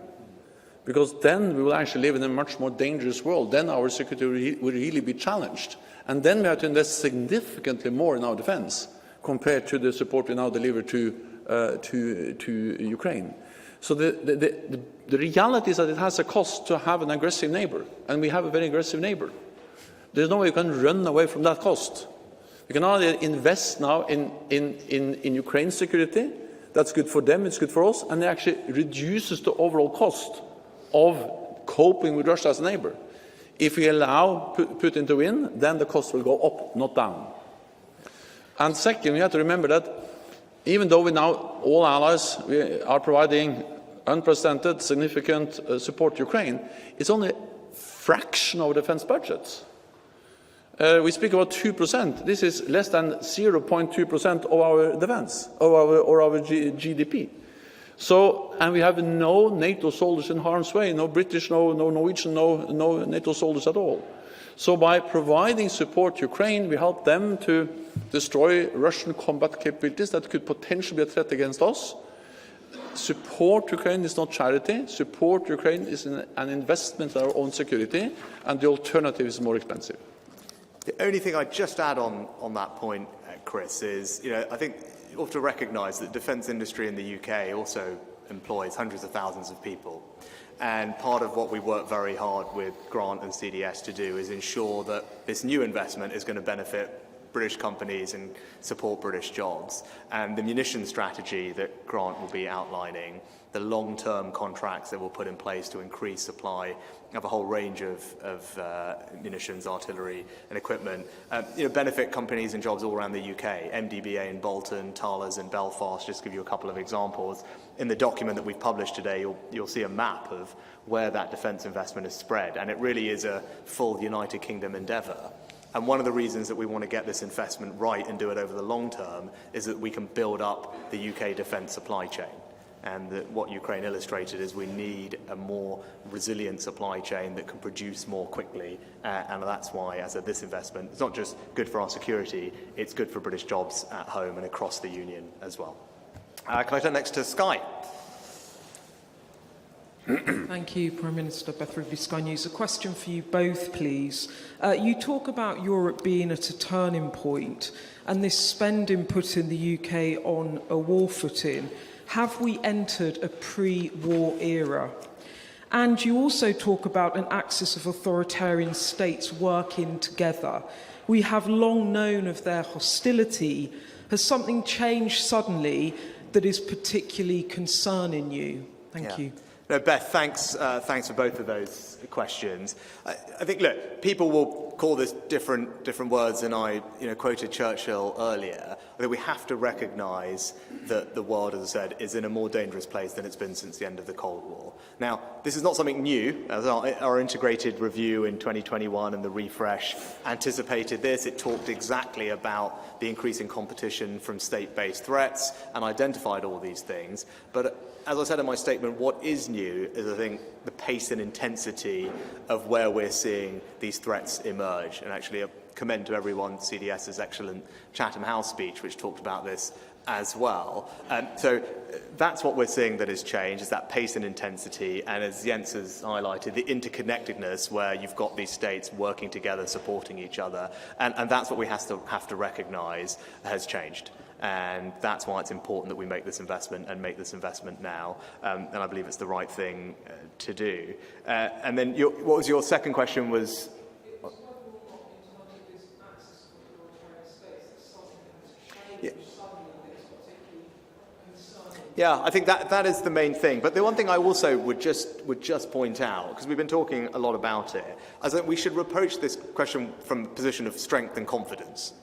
Because then we will actually live in a much more dangerous world. Then our security will really be challenged. And then we have to invest significantly more in our defense compared to the support we now deliver to Ukraine. So the reality is that it has a cost to have an aggressive neighbor, and we have a very aggressive neighbor. There's no way you can run away from that cost. We can only invest now in Ukraine's security. That's good for them, it's good for us, and it actually reduces the overall cost of coping with Russia as a neighbor. If we allow Putin to win, then the cost will go up, not down. And second, we have to remember that even though we now, all allies, we are providing unprecedented, significant support to Ukraine, it's only a fraction of defense budgets. We speak about 2%. This is less than 0.2% of our defense, or our GDP. So, and we have no NATO soldiers in harm's way, no British, no Norwegian, no NATO soldiers at all. So by providing support to Ukraine, we help them to destroy Russian combat capabilities that could potentially be a threat against us. Support to Ukraine is not charity. Support to Ukraine is an investment in our own security, and the alternative is more expensive. The only thing I'd just add on that point, Chris, is, I think you have to recognise that the defence industry in the UK also employs hundreds of thousands of people. And part of what we work very hard with Grant and CDS to do is ensure that this new investment is going to benefit British companies and support British jobs. And the munitions strategy that Grant will be outlining, the long-term contracts that we'll put in place to increase supply of a whole range of munitions, artillery and equipment, benefit companies and jobs all around the UK. MDBA in Bolton, Thales in Belfast, just to give you a couple of examples. In the document that we've published today, you'll see a map of where that defence investment is spread, and it really is a full United Kingdom endeavour. And one of the reasons that we want to get this investment right and do it over the long term is that we can build up the UK defence supply chain. And that what Ukraine illustrated is we need a more resilient supply chain that can produce more quickly. And that's why, as I said, this investment, it's not just good for our security, it's good for British jobs at home and across the Union as well. Can I turn next to Sky? Thank you, Prime Minister. Beth Ridley, Sky News. A question for you both, please. You talk about Europe being at a turning point and this spending putting the UK on a war footing. Have we entered a pre-war era? And you also talk about an axis of authoritarian states working together. We have long known of their hostility. Has something changed suddenly that is particularly concerning you? Thank you. No, Beth, thanks for both of those questions. I think, look, people will call this different words, and I quoted Churchill earlier, that we have to recognise that the world, as I said, is in a more dangerous place than it's been since the end of the Cold War. Now, this is not something new. As our integrated review in 2021 and the refresh anticipated this. It talked exactly about the increasing competition from state-based threats and identified all these things. But as I said in my statement, what is new is, I think, the pace and intensity of where we're seeing these threats emerge. And actually, I commend to everyone CDS's excellent Chatham House speech, which talked about this as well. So that's what we're seeing that has changed, is that pace and intensity, and as Jens has highlighted, the interconnectedness where you've got these states working together, supporting each other, and that's what we have to recognise has changed. And that's why it's important that we make this investment and make this investment now. And I believe it's the right thing to do. And then what was your second question was? Yeah, I think that is the main thing. But the one thing I also would just point out, because we've been talking a lot about it, is that we should approach this question from a position of strength and confidence.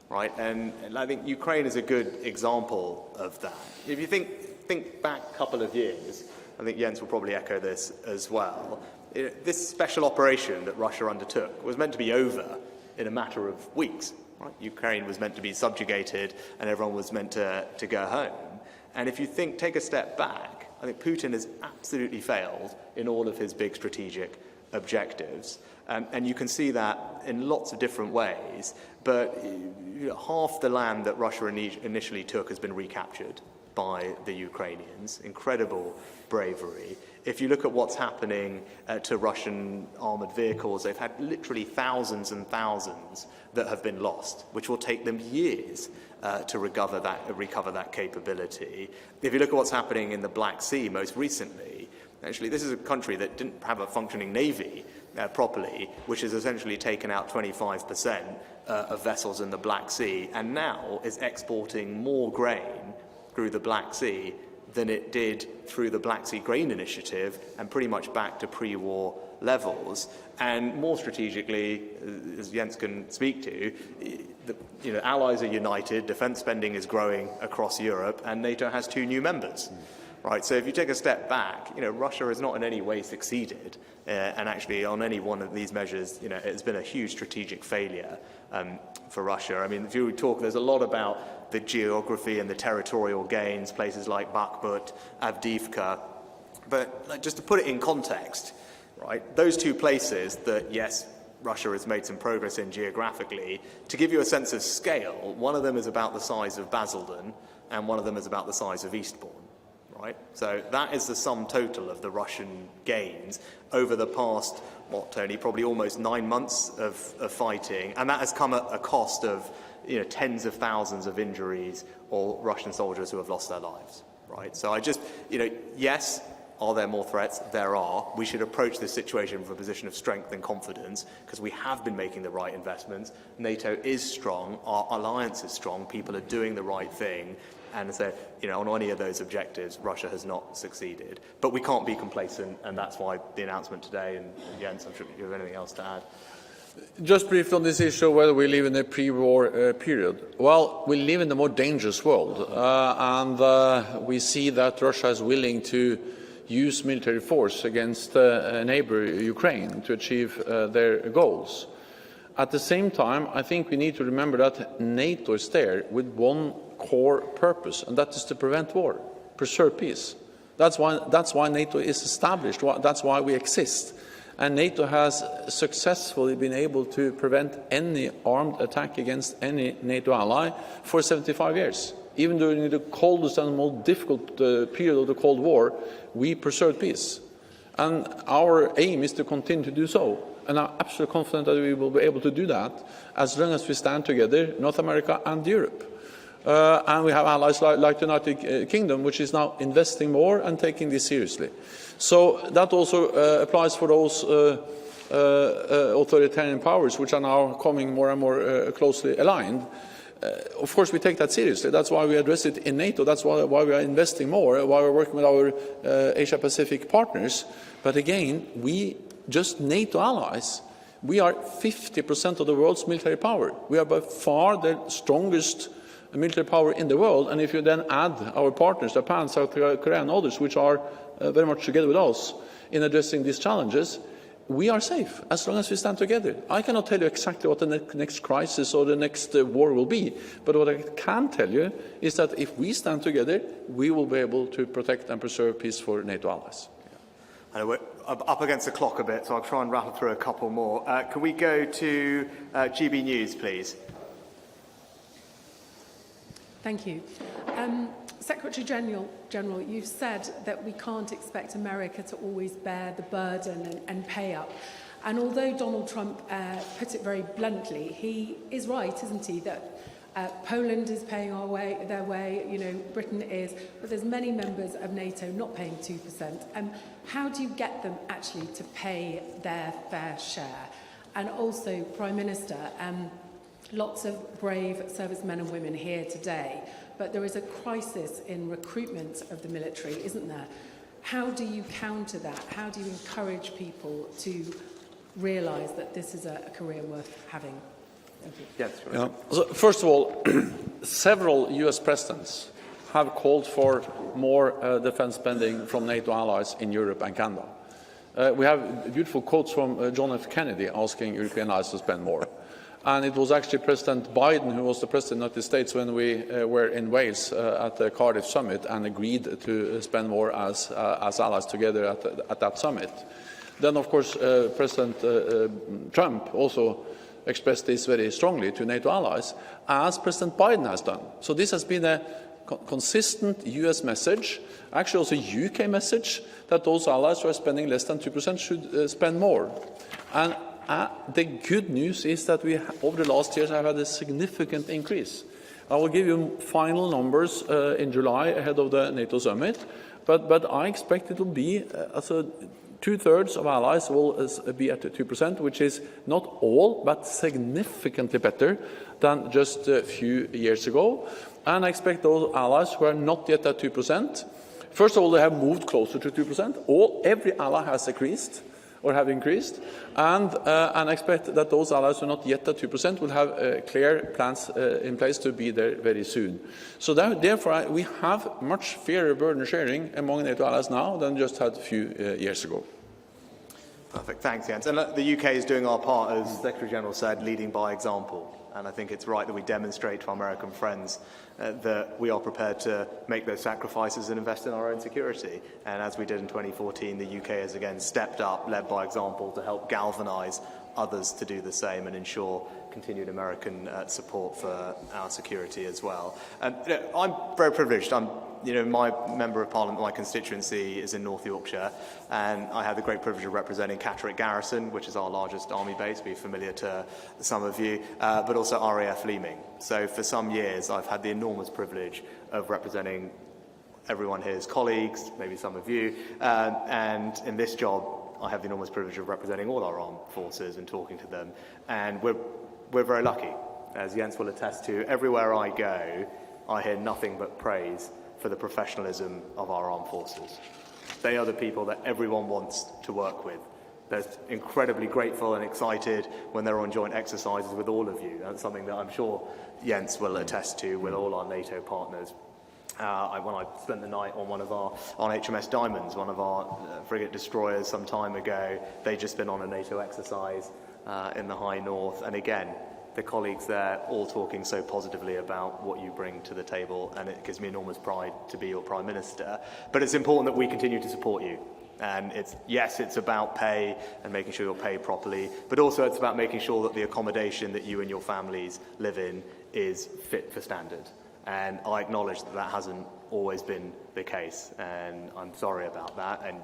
Right, and I think Ukraine is a good example of that. If you think back a couple of years, I think Jens will probably echo this as well. This special operation that Russia undertook was meant to be over in a matter of weeks. Right? Ukraine was meant to be subjugated, and everyone was meant to go home. And if you take a step back, I think Putin has absolutely failed in all of his big strategic objectives. And you can see that in lots of different ways. But half the land that Russia initially took has been recaptured by the Ukrainians. Incredible bravery. If you look at what's happening to Russian armoured vehicles, they've had literally thousands and thousands that have been lost, which will take them years to recover that capability. If you look at what's happening in the Black Sea most recently, actually this is a country that didn't have a functioning navy properly, which has essentially taken out 25% of vessels in the Black Sea, and now is exporting more grain through the Black Sea than it did through the Black Sea Grain Initiative, and pretty much back to pre-war levels. And more strategically, as Jens can speak to, allies are united, defence spending is growing across Europe, and NATO has 2 new members. Right, so if you take a step back, Russia has not in any way succeeded, and actually on any one of these measures, it's been a huge strategic failure for Russia. I mean, if you talk, there's a lot about the geography and the territorial gains, places like Bakhmut, Avdiivka, but just to put it in context, right, those 2 places that, yes, Russia has made some progress in geographically, to give you a sense of scale, one of them is about the size of Basildon, and one of them is about the size of Eastbourne. Right? So that is the sum total of the Russian gains over the past, Tony, probably almost 9 months of fighting, and that has come at a cost of tens of thousands of injuries or Russian soldiers who have lost their lives. Right? So I just, yes, are there more threats? There are. We should approach this situation from a position of strength and confidence because we have been making the right investments. NATO is strong. Our alliance is strong. People are doing the right thing. And so, on any of those objectives, Russia has not succeeded. But we can't be complacent, and that's why the announcement today, and Jens, I'm sure you have anything else to add. Just briefly on this issue of whether we live in a pre-war period. Well, we live in a more dangerous world, and we see that Russia is willing to use military force against a neighbor, Ukraine, to achieve their goals. At the same time, I think we need to remember that NATO is there with one core purpose, and that is to prevent war, preserve peace. That's why NATO is established. That's why we exist. And NATO has successfully been able to prevent any armed attack against any NATO ally for 75 years. Even during the coldest and most difficult period of the Cold War, we preserved peace. And our aim is to continue to do so. And I'm absolutely confident that we will be able to do that as long as we stand together, North America and Europe. And we have allies like the United Kingdom, which is now investing more and taking this seriously. So that also applies for those authoritarian powers which are now coming more and more closely aligned. Of course, we take that seriously. That's why we address it in NATO. That's why we are investing more, why we're working with our Asia-Pacific partners. But again, we, just NATO allies, We are 50% of the world's military power. We are by far the strongest military power in the world, and if you then add our partners, Japan, South Korea and others, which are very much together with us in addressing these challenges, we are safe as long as we stand together. I cannot tell you exactly what the next crisis or the next war will be, but what I can tell you is that if we stand together, we will be able to protect and preserve peace for NATO allies. And we're up against the clock a bit, so I'll try and rattle through a couple more. Can we go to GB News, please? Thank you. Secretary General, you've said that we can't expect America to always bear the burden and pay up. And although Donald Trump put it very bluntly, he is right, isn't he, that Poland is paying their way, you know, Britain is, but there's many members of NATO not paying 2%. How do you get them actually to pay their fair share? And also, Prime Minister, lots of brave servicemen and women here today, but there is a crisis in recruitment of the military, isn't there? How do you counter that? How do you encourage people to realise that this is a career worth having? Thank you. Yes. Yeah. So first of all, several US presidents have called for more defence spending from NATO allies in Europe and Canada. We have beautiful quotes from John F. Kennedy asking European allies to spend more. And it was actually President Biden who was the President of the United States when we were in Wales at the Cardiff Summit and agreed to spend more as allies together at that summit. Then, of course, President Trump also expressed this very strongly to NATO allies, as President Biden has done. So this has been a consistent US message, actually also a UK message, that those allies who are spending less than 2% should spend more. And the good news is that we, over the last years, have had a significant increase. I will give you final numbers in July ahead of the NATO summit, but I expect it will be two-thirds of allies will be at 2%, which is not all, but significantly better than just a few years ago. And I expect those allies who are not yet at 2%, first of all, they have moved closer to 2%. Every ally has increased, or have increased, and I expect that those allies who are not yet at 2% will have clear plans in place to be there very soon. So therefore, we have much fairer burden sharing among NATO allies now than just had a few years ago. Perfect, thanks, Jens. And the UK is doing our part, as Secretary General said, leading by example. And I think it's right that we demonstrate to our American friends that we are prepared to make those sacrifices and invest in our own security. And as we did in 2014, the UK has again stepped up, led by example, to help galvanise others to do the same and ensure continued American support for our security as well. I'm very privileged. My Member of Parliament, my constituency is in North Yorkshire, and I have the great privilege of representing Catterick Garrison, which is our largest army base, be familiar to some of you, but also RAF Leeming. So for some years, I've had the enormous privilege of representing everyone here's colleagues, maybe some of you, and in this job, I have the enormous privilege of representing all our armed forces and talking to them, and we're very lucky. As Jens will attest to, everywhere I go, I hear nothing but praise for the professionalism of our armed forces. They are the people that everyone wants to work with. They're incredibly grateful and excited when they're on joint exercises with all of you. That's something that I'm sure Jens will attest to with all our NATO partners. When I spent the night on on HMS Diamonds, one of our frigate destroyers some time ago, they'd just been on a NATO exercise in the High North, and again, the colleagues there all talking so positively about what you bring to the table, and it gives me enormous pride to be your Prime Minister. But it's important that we continue to support you. And it's about pay and making sure you're paid properly, but also it's about making sure that the accommodation that you and your families live in is fit for standard. And I acknowledge that that hasn't always been the case, and I'm sorry about that, and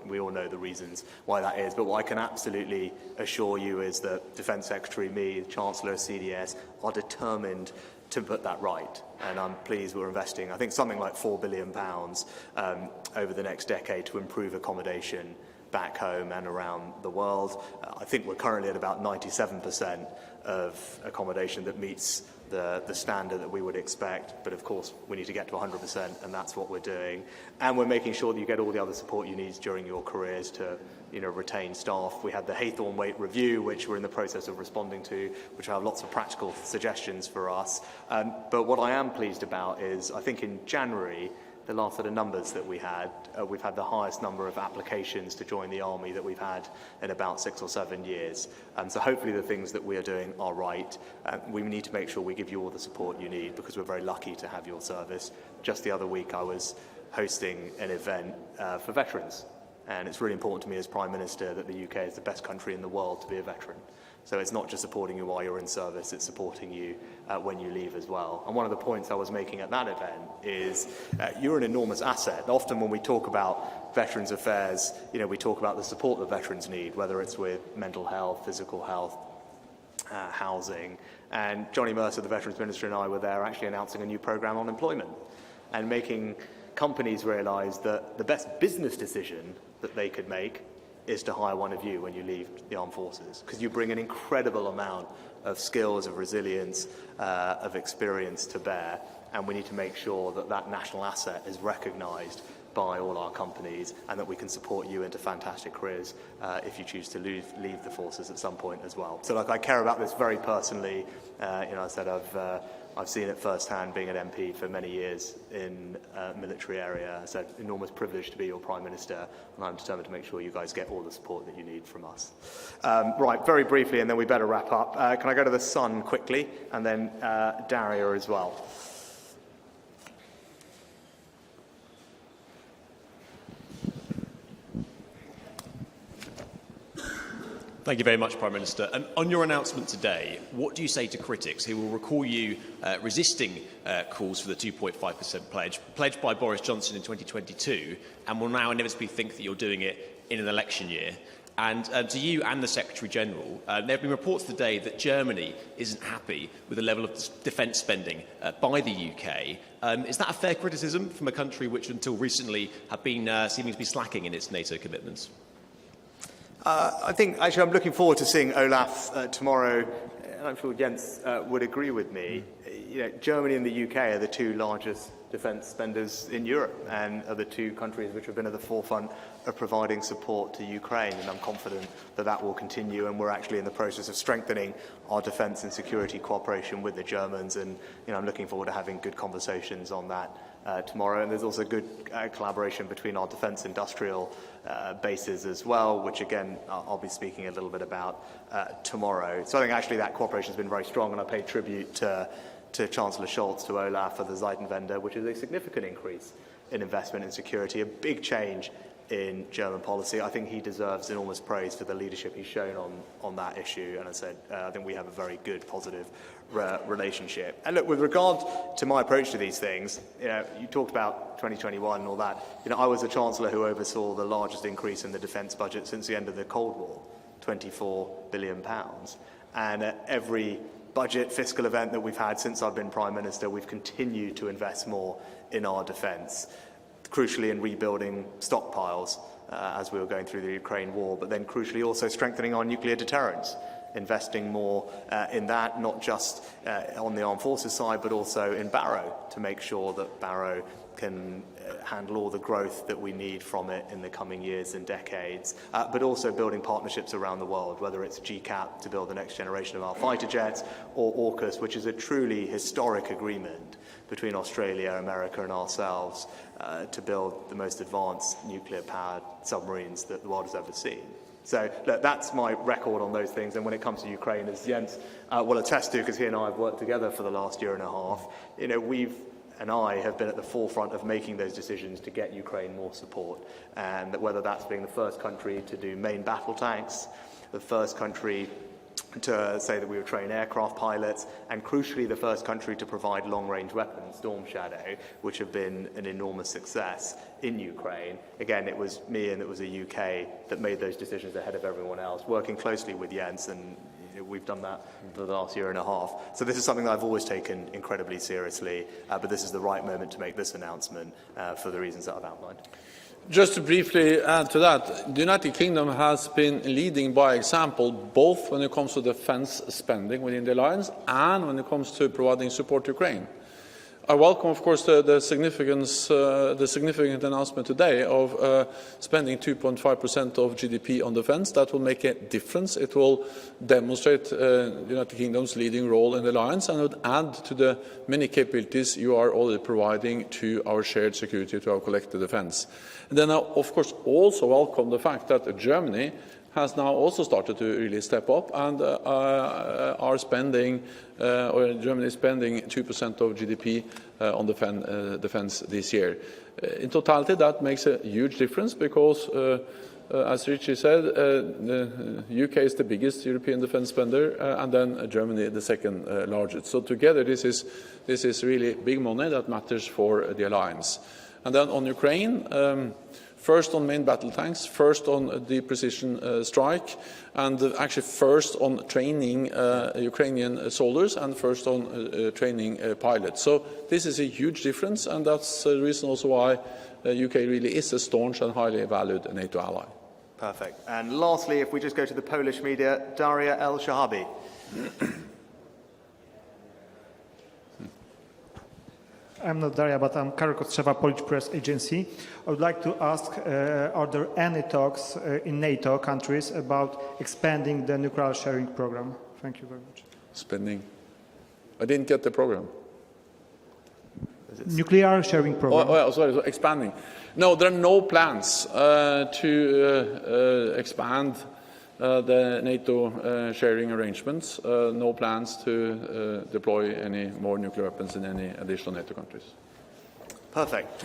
we all know the reasons why that is. But what I can absolutely assure you is that Defence Secretary, me, the Chancellor, CDS, are determined to put that right. And I'm pleased we're investing, I think, something like £4 billion over the next decade to improve accommodation back home and around the world. I think we're currently at about 97% of accommodation that meets the standard that we would expect, but of course we need to get to 100%, and that's what we're doing. And we're making sure that you get all the other support you need during your careers to retain staff. We had the Haythorne Weight Review, which we're in the process of responding to, which have lots of practical suggestions for us. But what I am pleased about is, I think in January, the last set of numbers that we've had the highest number of applications to join the army that we've had in about 6 or 7 years. So hopefully the things that we are doing are right. We need to make sure we give you all the support you need, because we're very lucky to have your service. Just the other week I was hosting an event for veterans, and it's really important to me as Prime Minister that the UK is the best country in the world to be a veteran. So it's not just supporting you while you're in service, it's supporting you when you leave as well. And one of the points I was making at that event is you're an enormous asset. Often when we talk about Veterans Affairs, we talk about the support that veterans need, whether it's with mental health, physical health, housing. And Johnny Mercer, the Veterans Minister, and I were there actually announcing a new programme on employment and making companies realise that the best business decision that they could make is to hire one of you when you leave the armed forces, because you bring an incredible amount of skills, of resilience, of experience to bear, and we need to make sure that that national asset is recognised by all our companies, and that we can support you into fantastic careers if you choose to leave the forces at some point as well. So, I care about this very personally. I said I've seen it firsthand being an MP for many years in a military area. It's an enormous privilege to be your Prime Minister, and I'm determined to make sure you guys get all the support that you need from us. Right, very briefly, and then we better wrap up. Can I go to the Sun quickly, and then Daria as well? Thank you very much, Prime Minister. On your announcement today, what do you say to critics who will recall you resisting calls for the 2.5% pledge, pledged by Boris Johnson in 2022, and will now inevitably think that you're doing it in an election year? And to you and the Secretary-General, there have been reports today that Germany isn't happy with the level of defence spending by the UK. Is that a fair criticism from a country which until recently have been seeming to be slacking in its NATO commitments? I think, actually, I'm looking forward to seeing Olaf tomorrow, and I'm sure Jens would agree with me. Germany and the UK are the two largest defence spenders in Europe, and are the two countries which have been at the forefront of providing support to Ukraine, and I'm confident that that will continue, and we're actually in the process of strengthening our defence and security cooperation with the Germans, and I'm looking forward to having good conversations on that tomorrow. And there's also good collaboration between our defence industrial bases as well, which again I'll be speaking a little bit about tomorrow. So I think actually that cooperation has been very strong, and I pay tribute to Chancellor Scholz, to Olaf for the Zeitenwende, which is a significant increase in investment in security, a big change in German policy. I think he deserves enormous praise for the leadership he's shown on that issue, and I said I think we have a very good, positive relationship. And look, with regard to my approach to these things, you talked about 2021 and all that. I was the Chancellor who oversaw the largest increase in the defence budget since the end of the Cold War, £24 billion. And at every budget fiscal event that we've had since I've been Prime Minister, we've continued to invest more in our defence, crucially in rebuilding stockpiles as we were going through the Ukraine war, but then crucially also strengthening our nuclear deterrence, investing more in that, not just on the armed forces side, but also in Barrow, to make sure that Barrow can handle all the growth that we need from it in the coming years and decades, but also building partnerships around the world, whether it's GCAP to build the next generation of our fighter jets, or AUKUS, which is a truly historic agreement between Australia, America and ourselves to build the most advanced nuclear-powered submarines that the world has ever seen. So look, that's my record on those things. And when it comes to Ukraine, as Jens will attest to, because he and I have worked together for the last year and a half, I have been at the forefront of making those decisions to get Ukraine more support. And that whether that's being the first country to do main battle tanks, the first country to say that we would train aircraft pilots, and crucially the first country to provide long-range weapons, Storm Shadow, which have been an enormous success in Ukraine. Again, it was me and it was the UK that made those decisions ahead of everyone else, working closely with Jens, and we've done that for the last year and a half. So this is something that I've always taken incredibly seriously, but this is the right moment to make this announcement for the reasons that I've outlined. Just to briefly add to that, the United Kingdom has been leading by example, both when it comes to defence spending within the alliance and when it comes to providing support to Ukraine. I welcome, of course, the significant announcement today of spending 2.5% of GDP on defence. That will make a difference. It will demonstrate the United Kingdom's leading role in the alliance, and it would add to the many capabilities you are already providing to our shared security, to our collective defence. And then I, of course, also welcome the fact that Germany has now also started to really step up and are spending, or Germany is spending 2% of GDP on defence this year. In totality, that makes a huge difference because, as Rishi said, the UK is the biggest European defence spender, and then Germany the second largest. So together, this is really big money that matters for the alliance. And then on Ukraine. First on main battle tanks, first on the precision strike, and actually first on training Ukrainian soldiers and first on training pilots. So this is a huge difference, and that's the reason also why the UK really is a staunch and highly valued NATO ally. Perfect. And lastly, if we just go to the Polish media, Daria El-Shahabi. I'm not Daria, but I'm Karol Kostrzewa, Polish Press Agency. I would like to ask, are there any talks in NATO countries about expanding the nuclear sharing program? Thank you very much. Spending? I didn't get the program. Nuclear sharing program. Sorry, so expanding. No, there are no plans to expand the NATO sharing arrangements, no plans to deploy any more nuclear weapons in any additional NATO countries. Perfect.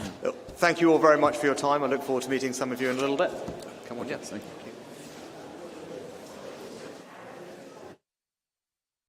Thank you all very much for your time. I look forward to meeting some of you in a little bit. Come on, yes, thank you.